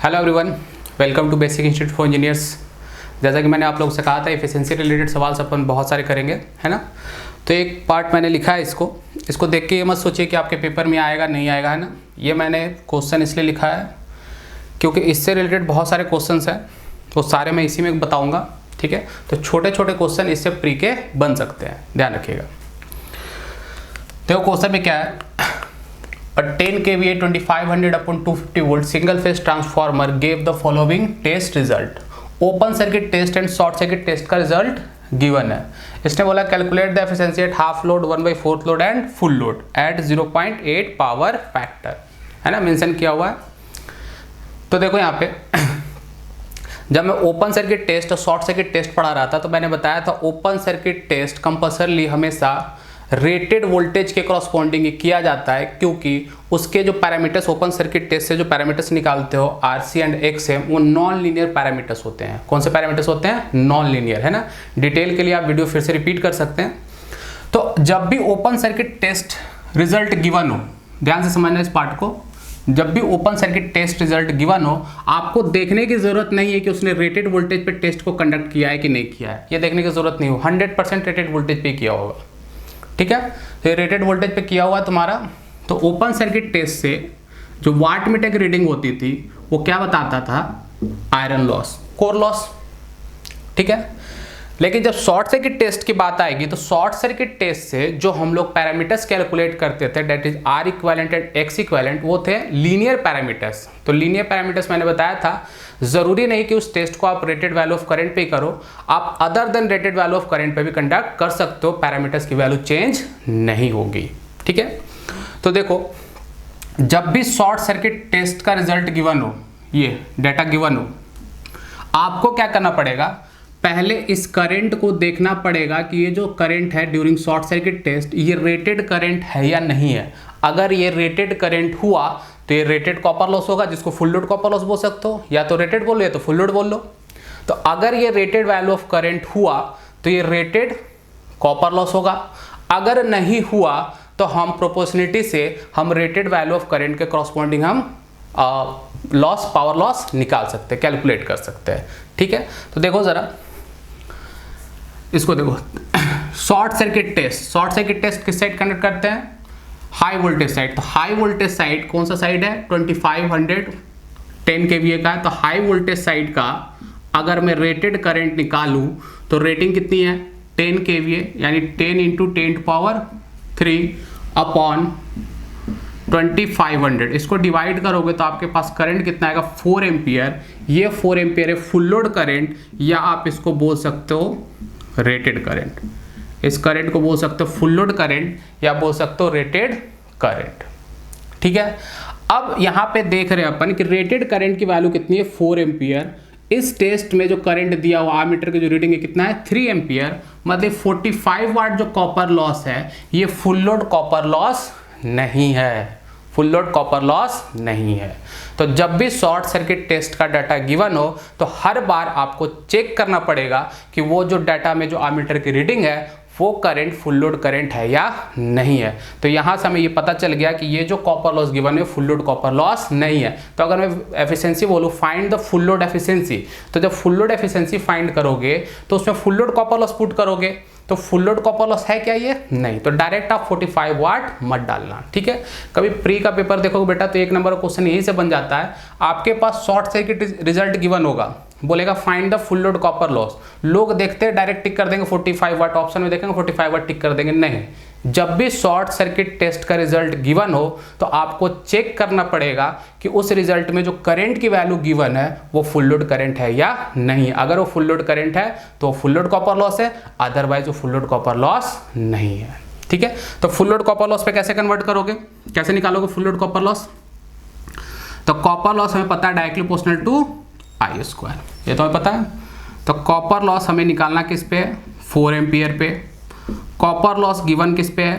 Hello everyone, welcome to basic institute for engineers. जैसा कि मैंने आप लोगों से कहा था, एफिशिएंसी रिलेटेड सवाल अपन बहुत सारे करेंगे, है ना। तो एक पार्ट मैंने लिखा है, इसको देख के ये मत सोचिए कि आपके पेपर में आएगा नहीं आएगा, है ना। ये मैंने क्वेश्चन इसलिए लिखा है क्योंकि इससे रिलेटेड बहुत सारे क्वेश्चन हैं, वो सारे मैं इसी में बताऊँगा, ठीक है। तो छोटे छोटे क्वेश्चन इससे प्री के बन सकते हैं, ध्यान रखिएगा। देखो क्वेश्चन में क्या है, A 10 kVA 2500 upon 250 volt single phase transformer gave the following test result. Open circuit test and short circuit test का result given है। इसने बोला calculate the efficiency at half load, 1/4 load and full load at 0.8 power factor, है ना, mention किया हुआ है। तो देखो यहाँ पे जब मैं ओपन सर्किट टेस्ट और शॉर्ट सर्किट टेस्ट पढ़ा रहा था तो मैंने बताया था ओपन सर्किट टेस्ट कंपल्सरली हमेशा रेटेड वोल्टेज के करस्पॉन्डिंग किया जाता है, क्योंकि उसके जो पैरामीटर्स ओपन सर्किट टेस्ट से जो पैरामीटर्स निकालते हो आरसी एंड एक्स है, वो नॉन लीनियर पैरामीटर्स होते हैं। कौन से पैरामीटर्स होते हैं? नॉन लीनियर, है ना। डिटेल के लिए आप वीडियो फिर से रिपीट कर सकते हैं। तो जब भी open circuit test result given हो, ध्यान से समझना इस पार्ट को, जब भी open circuit test result given हो, आपको देखने की जरूरत नहीं है कि उसने रेटेड वोल्टेज पे टेस्ट को कंडक्ट किया है कि नहीं किया है, ये देखने की जरूरत नहीं हो। 100% रेटेड वोल्टेज पे किया होगा, ठीक है। तो ये रेटेड वोल्टेज पे किया हुआ है तुम्हारा। तो ओपन सर्किट टेस्ट से जो वाट मीटर की रीडिंग होती थी वो क्या बताता था? आयरन लॉस, कोर लॉस, ठीक है। लेकिन जब शॉर्ट सर्किट टेस्ट की बात आएगी तो शॉर्ट सर्किट टेस्ट से जो हम लोग पैरामीटर्स कैलकुलेट करते थे, that is R equivalent and X equivalent, वो थे लीनियर पैरामीटर्स। तो लीनियर पैरामीटर्स मैंने बताया था, जरूरी नहीं कि उस टेस्ट को आप रेटेड वैल्यू ऑफ करंट पे ही करो, आप other than rated value of current पे भी कंडक्ट कर सकते हो, पैरामीटर्स की वैल्यू चेंज नहीं होगी, ठीक है। तो देखो जब भी शॉर्ट सर्किट टेस्ट का रिजल्ट गिवन हो, ये डाटा गिवन हो, आपको क्या करना पड़ेगा? पहले इस करंट को देखना पड़ेगा कि ये जो करंट है ड्यूरिंग शॉर्ट सर्किट टेस्ट, ये रेटेड करंट है या नहीं है। अगर ये रेटेड करंट हुआ तो ये रेटेड कॉपर लॉस होगा, जिसको फुल लोड कॉपर लॉस बोल सकते हो, या तो रेटेड बोलो या तो फुल लोड बोल लो। तो अगर ये रेटेड वैल्यू ऑफ करंट हुआ तो ये रेटेड कॉपर लॉस होगा। अगर नहीं हुआ तो हम प्रोपोर्शनलिटी से हम रेटेड वैल्यू ऑफ करंट के करस्पॉन्डिंग हम लॉस, पावर लॉस निकाल सकते हैं, कैलकुलेट कर सकते हैं, ठीक है। तो देखो जरा इसको देखो, शॉर्ट सर्किट टेस्ट किस साइड कंडक्ट करते हैं? High voltage side. तो हाई वोल्टेज साइड कौन सा साइड है? 2500 10 kVA का है। तो हाई वोल्टेज साइड का अगर मैं रेटेड करंट निकालूं तो रेटिंग कितनी है? 10 kVA, यानी 10 × 10⁻³ अपॉन 2500। इसको डिवाइड करोगे तो आपके पास करंट कितना आएगा? 4 एम्पियर। ये 4 एम्पियर है फुल लोड करंट, या आप इसको बोल सकते हो रेटेड करंट। इस करंट को बोल सकते हो फुल लोड करंट या बोल सकते हो रेटेड करंट, ठीक है। अब यहां पे देख रहे हैं अपन कि रेटेड करंट की वैल्यू कितनी है? 4 एम्पियर। इस टेस्ट में जो करंट दिया हुआ आमीटर की जो रीडिंग है कितना है? 3 एम्पियर। मतलब 45 वाट जो कॉपर लॉस है, ये फुल लोड कॉपर लॉस नहीं है, फुल लोड कॉपर लॉस नहीं है। तो जब भी शॉर्ट सर्किट टेस्ट का डाटा गिवन हो तो हर बार आपको चेक करना पड़ेगा कि वो जो डाटा में जो आमीटर की रीडिंग है वो करंट फुल लोड करंट है या नहीं है। तो यहाँ से हमें ये पता चल गया कि ये जो कॉपर लॉस गिवन है फुल लोड कॉपर लॉस नहीं है। तो अगर मैं एफिशिएंसी बोलूँ find the full load efficiency, तो जब फुल लोड एफिशिएंसी फाइंड करोगे तो उसमें full load copper loss put करोगे, तो फुल लोड कॉपर लॉस है क्या? ये नहीं। तो डायरेक्ट आप 45 वाट मत डालना, ठीक है। कभी प्री का पेपर देखोगे बेटा तो 1 नंबर का क्वेश्चन यही से बन जाता है। आपके पास शॉर्ट सर्किट रिजल्ट गिवन होगा, बोलेगा find the full load copper loss, लोग देखते हैं डायरेक्ट टिक कर देंगे 45 वाट, ऑप्शन में देखेंगे 45 वाट टिक कर देंगे। नहीं, जब भी शॉर्ट सर्किट टेस्ट का रिजल्ट गिवन हो तो आपको चेक करना पड़ेगा कि उस रिजल्ट में जो करंट की वैल्यू गिवन है वो फुल लोड करंट है या नहीं। अगर वो फुल लोड करंट है तो फुल लोड कॉपर लॉस है, अदरवाइज वो फुल लोड कॉपर लॉस नहीं है, ठीक है। तो फुल लोड कॉपर लॉस पे कैसे कन्वर्ट करोगे, कैसे निकालोगे फुल लोड कॉपर लॉस? तो कॉपर लॉस हमें पता है डायरेक्टली प्रोपोर्शनल टू I², ये तो हमें पता है। तो कॉपर लॉस हमें निकालना किस पे है? 4 एम्पियर पे। कॉपर लॉस गिवन किस पे है?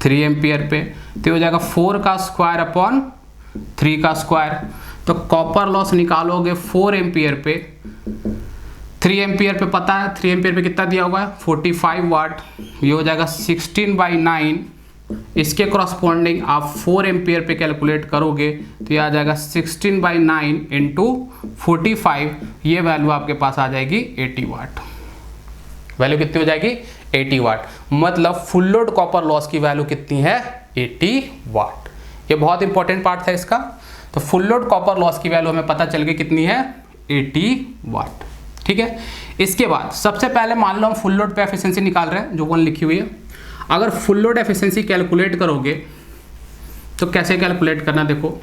3 एम्पियर पे। तो हो जाएगा 4 का स्क्वायर अपॉन 3 का स्क्वायर। तो कॉपर लॉस निकालोगे 4 एम्पियर पे, 3 एम्पियर पे पता है, 3 एम्पियर पे कितना दिया हुआ है? 45 वाट। ये हो जाएगा 16/9 इसके करस्पॉन्डिंग आप 4 एम्पियर पे कैलकुलेट करोगे तो ये आ जाएगा 16/9 इंटू 45, ये वैल्यू आपके पास आ जाएगी 80 वाट। वैल्यू कितनी हो जाएगी? 80 वाट। मतलब फुल लोड कॉपर लॉस की वैल्यू कितनी है? 80 वाट। ये बहुत इंपॉर्टेंट पार्ट था इसका। तो फुल लोड कॉपर लॉस की वैल्यू हमें पता चल गई कितनी है? 80 वाट। ठीक है। इसके बाद सबसे पहले मान लो हम फुल लोड पे एफिशिएंसी निकाल रहे हैं, जो 1 लिखी हुई है। अगर फुल लोड एफिशिएंसी कैलकुलेट करोगे तो कैसे कैलकुलेट करना, देखो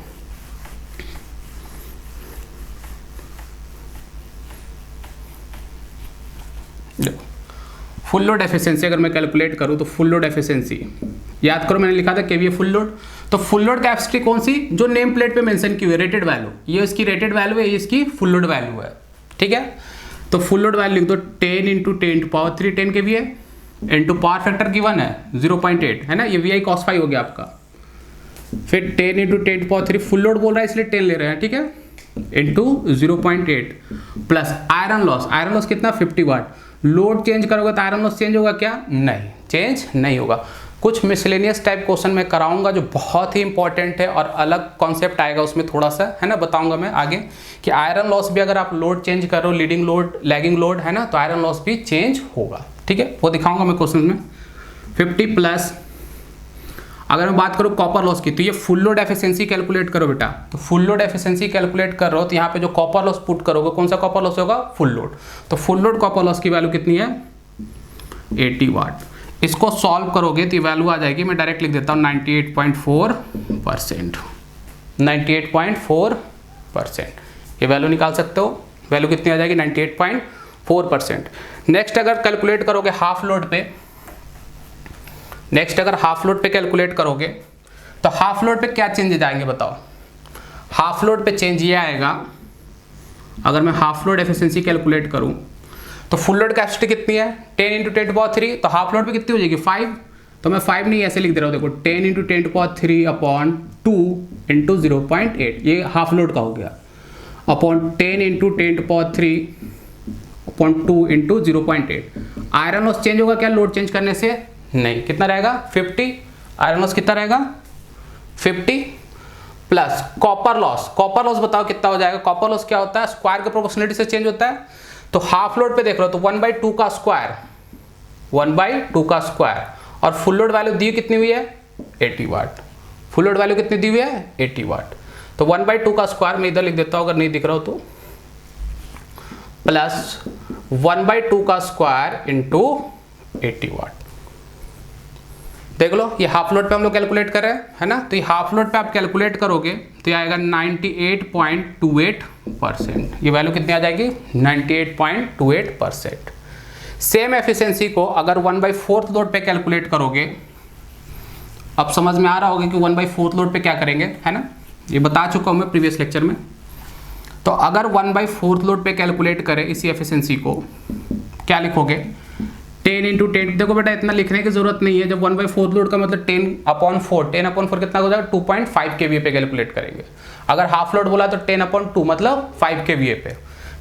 फुल लोड एफिशिएंसी अगर मैं कैलकुलेट करूं तो फुल लोड एफिशिएंसी, याद करो मैंने लिखा था केवीए फुल लोड। तो फुल लोड कैपेसिटी कौन सी? जो नेम प्लेट पे मेंशन की हुई है, रेटेड वैल्यू। ये इसकी रेटेड वैल्यू है, ये इसकी फुल लोड वैल्यू है। ठीक है। तो फुल लोड वैल्यू लिख दो 10 × 10⁻³ 10 kVA into power factor given है 0.8 है ना, ये VI cos phi हो गया आपका। फिर 10 × 10⁻³ फुल लोड बोल रहा है इसलिए 10 ले रहे हैं। ठीक है। Into 0.8 plus iron loss. Iron loss कितना? 50 वाट। लोड चेंज करोगे तो आयरन लॉस चेंज होगा क्या? नहीं, चेंज नहीं होगा। कुछ मिसलेनियस टाइप क्वेश्चन मैं कराऊंगा जो बहुत ही इंपॉर्टेंट है और अलग कॉन्सेप्ट आएगा उसमें थोड़ा सा, है ना, बताऊंगा मैं आगे कि आयरन लॉस भी अगर आप लोड चेंज करो, लीडिंग लोड लैगिंग लोड है ना, तो आयरन लॉस भी चेंज होगा। ठीक है, वो दिखाऊंगा मैं क्वेश्चन में। 50 प्लस अगर मैं बात करूँ कॉपर लॉस की, तो ये फुल लोड एफिशिएंसी कैलकुलेट करो बेटा। तो फुल लोड एफिशिएंसी कैलकुलेट कर रहे हो तो यहाँ पे जो कॉपर लॉस पुट करोगे, कौन सा कॉपर लॉस होगा? Full load. तो फुल लोड कॉपर लॉस की वैल्यू कितनी है? 80 वाट। इसको सॉल्व करोगे तो ये वैल्यू आ जाएगी, मैं डायरेक्ट लिख देता हूँ 98.4%। 98.4% ये वैल्यू निकाल सकते हो। वैल्यू कितनी आ जाएगी? 98.4%। नेक्स्ट अगर कैलकुलेट करोगे हाफ लोड पे, कैलकुलेट करोगे तो हाफ लोड पे क्या चेंजेज आएंगे बताओ? हाफ लोड पे चेंज ये आएगा, अगर मैं हाफ लोड एफिशिएंसी कैलकुलेट करूं तो फुल लोड कैपेसिटी कितनी है? 10 × 10⁻³ तो हाफ लोड पे कितनी हो जाएगी? 5। तो मैं 5 नहीं ऐसे लिख दे रहा हूँ, देखो 10 × 10⁻³ इंटू 0.8, ये हाफ लोड का हो गया, upon 10 × 10⁻³ into 0.8। Iron loss change होगा क्या लोड चेंज करने से? नहीं। कितना रहेगा? 50। आयरन लॉस कितना रहेगा? 50 plus copper loss. Copper loss बताओ कितना हो जाएगा? कॉपर लॉस क्या होता है? स्क्वायर के प्रोपोर्शनलिटी से चेंज होता है। तो हाफ लोड पे देख रहे हो तो 1/2 का स्क्वायर, 1/2 का स्क्वायर। और फुल लोड वैल्यू दी कितनी हुई है? 80 वाट। फुल लोड वैल्यू कितनी दी हुई है? 80 वाट। तो 1/2 का स्क्वायर मैं इधर लिख देता हूं अगर नहीं दिख रहा हो तो, प्लस 1/2 का स्क्वायर इंटू 80 वाट। देख लो, ये हाफ लोड पे हम लोग कैलकुलेट कर रहे हैं, है ना। तो ये हाफ लोड पे आप कैलकुलेट करोगे तो ये आएगा 98.28%। ये वैल्यू कितनी आ जाएगी? 98.28%। सेम एफिशिएंसी को अगर 1/4 लोड पे कैलकुलेट करोगे, अब समझ में आ रहा होगा कि 1/4 लोड पे क्या करेंगे, है ना, ये बता चुका हूं मैं प्रीवियस लेक्चर में। तो अगर 1/4 लोड पे कैलकुलेट करें इसी एफिशिएंसी को, क्या लिखोगे? 10 × 10। देखो बेटा इतना लिखने की जरूरत नहीं है, जब 1/4 लोड का मतलब 10/4, 10/4 कितना हो जाएगा? 2.5 kVA पे कैलकुलेट करेंगे। अगर हाफ लोड बोला तो 10/2 मतलब 5 kVA पे।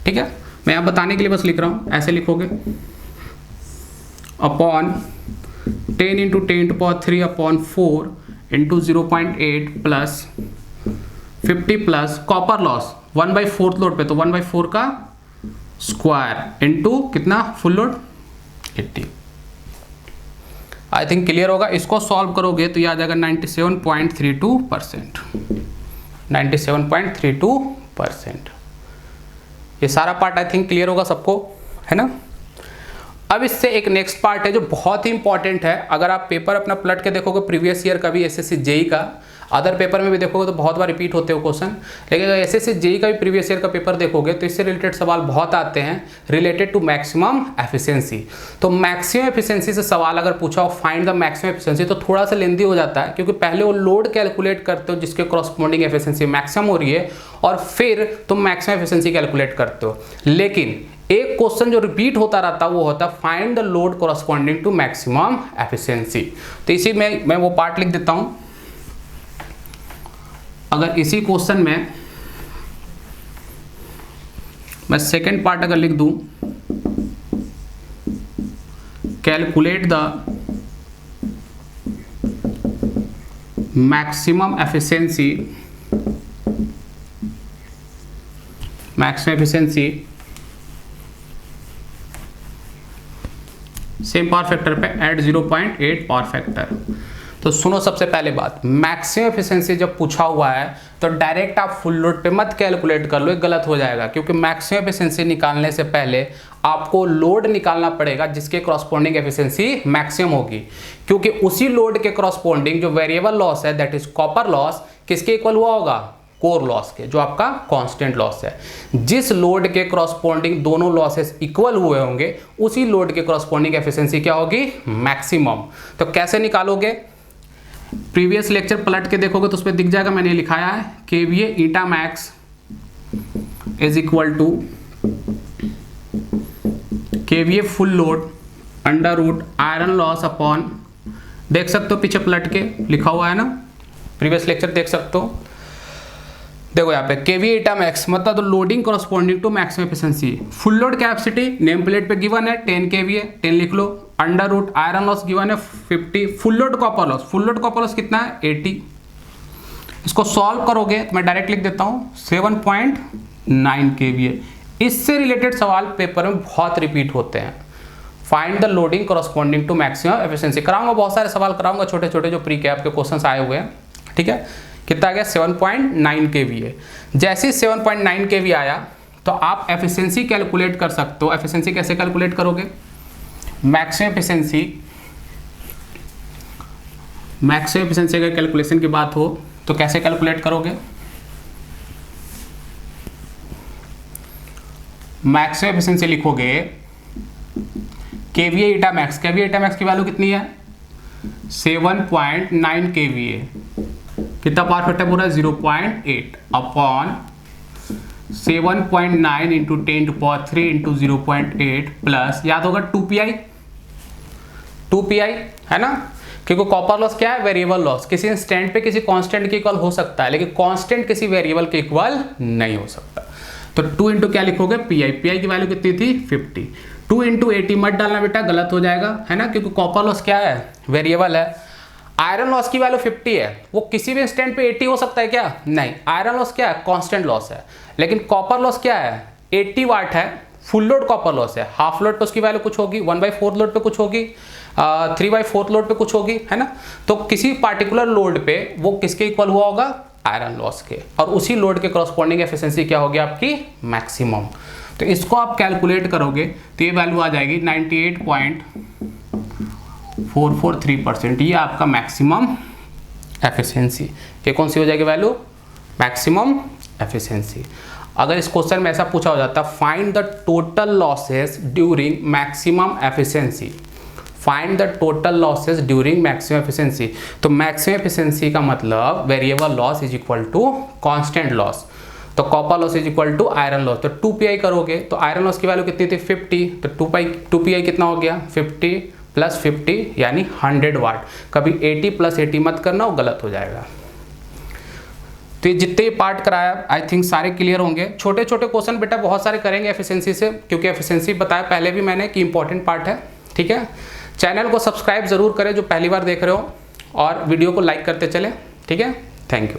ठीक है, मैं यहाँ बताने के लिए बस लिख रहा हूँ, ऐसे लिखोगे upon 10 × 10⁻³ into 0.8 plus 50 plus copper loss 1/4 load पे तो 1/4 का स्क्वायर इंटू कितना? Full load 80। I think clear होगा। इसको सॉल्व करोगे तो ये आ जाएगा 97.32%। 97.32%। ये सारा पार्ट आई थिंक क्लियर होगा सबको, है ना। अब इससे एक नेक्स्ट पार्ट है जो बहुत ही इंपॉर्टेंट है। अगर आप पेपर अपना पलट के देखोगे प्रीवियस ईयर का भी, एसएससी जेई का, अदर पेपर में भी देखोगे तो बहुत बार रिपीट होते हो क्वेश्चन, लेकिन अगर एसएससी जेई का भी प्रीवियस ईयर का पेपर देखोगे तो इससे रिलेटेड सवाल बहुत आते हैं रिलेटेड टू मैक्सिमम एफिशिएंसी। तो मैक्सिमम एफिशिएंसी से सवाल अगर पूछा हो फाइंड द मैक्सिमम एफिशिएंसी, तो थोड़ा सा लेंदी हो जाता है, क्योंकि पहले वो लोड कैलकुलेट करते हो जिसके करस्पॉन्डिंग एफिशिएंसी मैक्सिमम हो रही है, और फिर तुम मैक्सिमम एफिशिएंसी कैलकुलेट करते हो। लेकिन एक क्वेश्चन जो रिपीट होता रहता है वो होता है find the load corresponding to maximum efficiency. तो इसी में मैं वो पार्ट लिख देता हूं। अगर इसी क्वेश्चन में मैं सेकेंड पार्ट अगर लिख दूं, calculate the maximum efficiency same power factor पे एट 0.8 पावर फैक्टर। तो सुनो, सबसे पहले बात, मैक्सिमम एफिशिएंसी जब पूछा हुआ है तो डायरेक्ट आप फुल लोड पे मत कैलकुलेट कर लो, ये गलत हो जाएगा, क्योंकि मैक्सिमम एफिशिएंसी निकालने से पहले आपको लोड निकालना पड़ेगा जिसके करस्पॉन्डिंग एफिशिएंसी मैक्सिमम होगी, क्योंकि उसी लोड के करस्पॉन्डिंग जो वेरिएबल लॉस है, दैट इज कॉपर लॉस, किसके इक्वल हुआ होगा? कोर लॉस के, जो आपका कांस्टेंट लॉस है। जिस लोड के करस्पॉन्डिंग दोनों लॉसेस इक्वल हुए होंगे उसी लोड के करस्पॉन्डिंग एफिशिएंसी क्या होगी? मैक्सिमम। तो कैसे निकालोगे? प्रीवियस लेक्चर पलट के देखोगे तो उसमें दिख जाएगा, मैंने लिखाया है kVA eta max is equal to kVA full load under root iron loss upon, देख सकते हो पीछे पलट के लिखा हुआ है ना, प्रीवियस लेक्चर देख सकते हो। देखो यहाँ पे केवीए ईटा मैक्स मतलब तो loading corresponding to maximum efficiency. Full load capacity name plate पे गिवन है 10 केवीए, 10 लिख लो। Under root iron loss given है 50। फुल लोड कॉपर लॉस कितना है? 80। इसको सॉल्व करोगे तो मैं डायरेक्ट लिख देता हूँ 7.9 केवीए। इससे रिलेटेड सवाल पेपर में बहुत रिपीट होते हैं। Find the loading corresponding to maximum efficiency. कराऊंगा, बहुत सारे सवाल कराऊंगा छोटे छोटे जो प्री कैप के क्वेश्चन आए हुए हैं। ठीक है, कितना आ गया? 7.9 केवीए। जैसे ही 7.9 केवी आया तो आप एफिशिएंसी कैलकुलेट कर सकते हो। एफिशिएंसी कैसे कैलकुलेट करोगे? मैक्सिमम एफिशिएंसी अगर कैलकुलेशन की बात हो तो कैसे कैलकुलेट करोगे? मैक्सिमम एफिशिएंसी लिखोगे kVA eta max. KVA eta max की वैल्यू कितनी है? 7.9 केवीए। कितना पावर फैक्टर पूरा? 0.8 upon 7.9 into 10 to power 3 into 0.8 plus, याद होगा 2 पाई है ना, क्योंकि कॉपर लॉस क्या है? Variable loss. किसी इंस्टेंट पे किसी कांस्टेंट के इक्वल हो सकता है, लेकिन कांस्टेंट किसी वेरिएबल के इक्वल नहीं हो सकता। तो 2 इंटू क्या लिखोगे? पी की वैल्यू कितनी थी? 50। 2 इंटू 80 मत डालना बेटा, गलत हो जाएगा, है ना, क्योंकि कॉपर लॉस क्या है? वेरिएबल है। आयरन लॉस की वैल्यू 50 है, वो किसी भी इंस्टेंट पे 80 हो सकता है क्या? नहीं। आयरन लॉस क्या है? कांस्टेंट लॉस है। लेकिन कॉपर लॉस क्या है? 80 वाट है, फुल लोड कॉपर लॉस है। हाफ लोड पे उसकी वैल्यू कुछ होगी, 1/4 लोड पे कुछ होगी, 3/4 लोड पे कुछ होगी, है ना। तो किसी पार्टिकुलर लोड पे वो किसके इक्वल हुआ होगा? आयरन लॉस के। और उसी लोड के करस्पॉन्डिंग एफिशिएंसी क्या होगी आपकी? मैक्सिमम। तो इसको आप कैलकुलेट करोगे तो ये वैल्यू आ जाएगी 98.443%। ये आपका मैक्सिमम एफिशिएंसी। ये कौन सी हो जाएगी वैल्यू? Maximum efficiency. अगर इस क्वेश्चन में ऐसा पूछा हो जाता, find the total losses during maximum efficiency, find the total losses during maximum efficiency, तो मैक्सिमम एफिशिएंसी का मतलब variable loss is equal to constant loss. तो copper loss is equal to iron loss. तो 2 पी करोगे तो iron loss की value कितनी थी? 50। तो 2 पी कितना हो गया? 50 प्लस 50 यानी 100 वाट। कभी 80 प्लस 80 मत करना, वो गलत हो जाएगा। तो ये जितने पार्ट कराया आई थिंक सारे क्लियर होंगे। छोटे छोटे क्वेश्चन बेटा बहुत सारे करेंगे एफिशिएंसी से, क्योंकि एफिशिएंसी बताया पहले भी मैंने कि इंपॉर्टेंट पार्ट है। ठीक है, चैनल को सब्सक्राइब जरूर करें जो पहली बार देख रहे हो, और वीडियो को लाइक करते चले। ठीक है, थैंक यू।